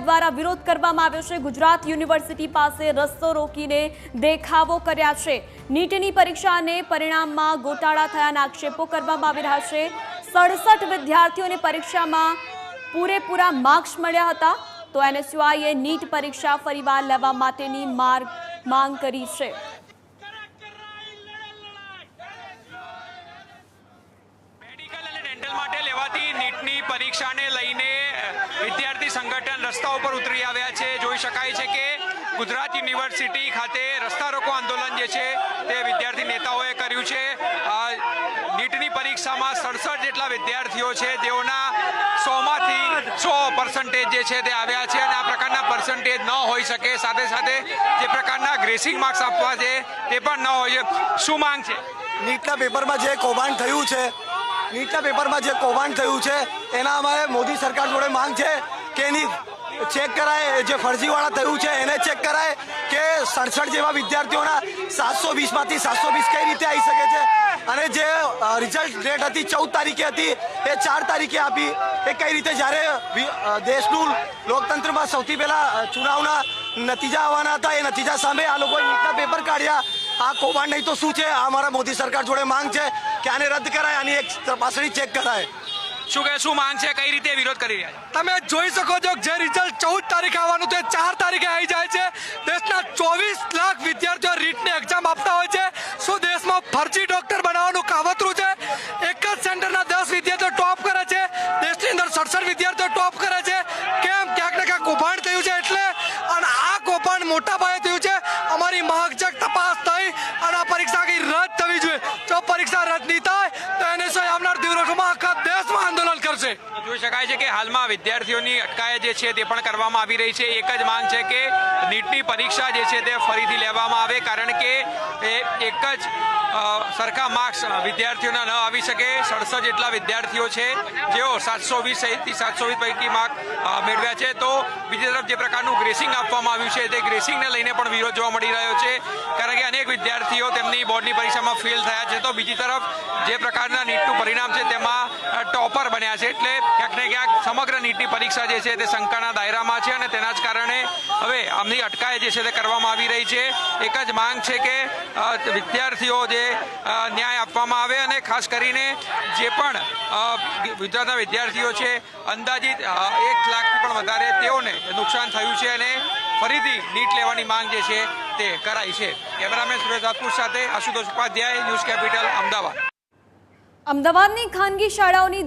દ્વારા વિરોધ કરવામાં આવ્યો છે। ગુજરાત યુનિવર્સિટી પાસે રસ્તો રોકીને દેખાવો કર્યા છે। નીટની પરીક્ષાને પરિણામમાં ગોટાળા થયાના આક્ષેપો કરવામાં આવી રહ્યા છે। 67 વિદ્યાર્થીઓને પરીક્ષામાં પૂરેપૂરા માર્ક્સ મળ્યા હતા, તો એનએસયુઆઈએ નીટ પરીક્ષા ફરીવાર લેવા માટેની માંગ કરી છે। નીટની પરીક્ષાને લઈને વિદ્યાર્થી સંગઠન રસ્તા ઉપર ઉતરી આવ્યા છે। જોઈ શકાય છે કે ગુજરાત યુનિવર્સિટી ખાતે રસ્તા રોકો આંદોલન જે છે તે વિદ્યાર્થી નેતાઓએ કર્યું છે। નીટની પરીક્ષામાં 67 જેટલા વિદ્યાર્થીઓ છે, તેઓના 100માંથી 100% જે છે તે આવ્યા છે અને આ પ્રકારના પર્સન્ટેજ ન હોઈ શકે। સાથે સાથે જે પ્રકારના ગ્રેસિંગ માર્ક્સ આપવા છે તે પણ ન હોય। શું માંગ છે? નીટના પેપરમાં જે કૌભાંડ થયું છે, એના અમારે મોદી સરકાર જોડે માંગ છે કે એની ચેક કરાય। જે ફરજીવાળા થયું છે એને ચેક કરાય કે 67 જેવા વિદ્યાર્થીઓના 720માંથી 720 કઈ રીતે આવી શકે છે, અને જે રિઝલ્ટ ડેટ હતી 14 તારીખે હતી એ 4 તારીખે આપી, એ કઈ રીતે, જ્યારે દેશનું લોકતંત્રમાં સૌથી પહેલા ચુનાવના નતીજા આવવાના હતા, એ નતીજા સામે આ લોકોએ નીટના પેપર કાઢ્યા। આ કૌભાંડ નહીં તો શું છે? આ અમારા મોદી સરકાર જોડે માંગ છે કે આને રદ કરાય, આની એક તપાસણી ચેક કરાય। શું માંગ છે? કઈ રીતે વિરોધ કરી રહ્યા છે? તમે જોઈ શકો છો જે રિઝલ્ટ 14 તારીખે આવવાનું તે 4 તારીખે આવી જાય છે। દેશના 24 લાખ વિદ્યાર્થીઓ રીટની એક્ઝામ આપતા હોય છે। શું દેશમાં ફરજી ડોક્ટર બનાવવાનું કાવતરું છે? એક જ સેન્ટરના 10 વિદ્યાર્થીઓ ટોપ કરે છે, દેશની અંદર 67 વિદ્યાર્થીઓ ટોપ કરે છે। કેમ? ક્યાંક ને ક્યાંક કૌભાંડ થયું છે એટલે, અને આ કૌભાંડ મોટા પાયે થયું છે। અમારી માંગ છે તપાસ થઈ અને આ પરીક્ષા કઈ રદ થવી જોઈએ। જો પરીક્ષા રદ નહીં થાય તો એને આવનાર દિવસોમાં આખા દેશમાં આંદોલન કરશે। જોઈ શકાય છે કે હાલમાં વિદ્યાર્થીઓની અટકાયત જે છે તે પણ કરવામાં આવી રહી છે। એક જ માંગ છે કે નીટની પરીક્ષા જે છે તે ફરીથી લેવામાં આવે, કારણ કે એક જ સરખા માર્ક્સ વિદ્યાર્થીઓના ન આવી શકે। 67 જેટલા વિદ્યાર્થીઓ છે જેઓ 720 સહિતથી 720 પૈકી માર્ક મેળવ્યા છે, તો બીજી તરફ જે પ્રકારનું ગ્રેસિંગ આપવામાં આવ્યું છે તે ગ્રેસિંગને લઈને પણ વિરોધ જોવા મળી રહ્યો છે, કારણ કે અનેક વિદ્યાર્થીઓ તેમની બોર્ડની પરીક્ષામાં ફેલ થયા છે, તો બીજી તરફ જે પ્રકારના નીટનું પરિણામ છે તેમાં ટોપર બન્યા છે, એટલે ક્યાંક ને ક્યાંક સમગ્ર નીટની પરીક્ષા જે છે તે શંકાના દાયરામાં છે અને તેના જ કારણે હવે આમની અટકાયત જે છે તે કરવામાં આવી રહી છે। એક જ માંગ છે કે વિદ્યાર્થીઓ જે ન્યાય આપવામાં આવે, અને ખાસ કરીને જે પણ ગુજરાતના વિદ્યાર્થીઓ છે અંદાજિત 1 લાખથી પણ વધારે તેઓને નુકસાન થયું છે અને ફરીથી નીટ લેવાની માંગ જે છે તે કરાઈ છે। કેમેરામેન સુરેશ રાજપૂત સાથે આશુતોષ ઉપાધ્યાય, ન્યૂઝ કેપિટલ, અમદાવાદ। અમદાવાદની ખાનગી શાળાઓની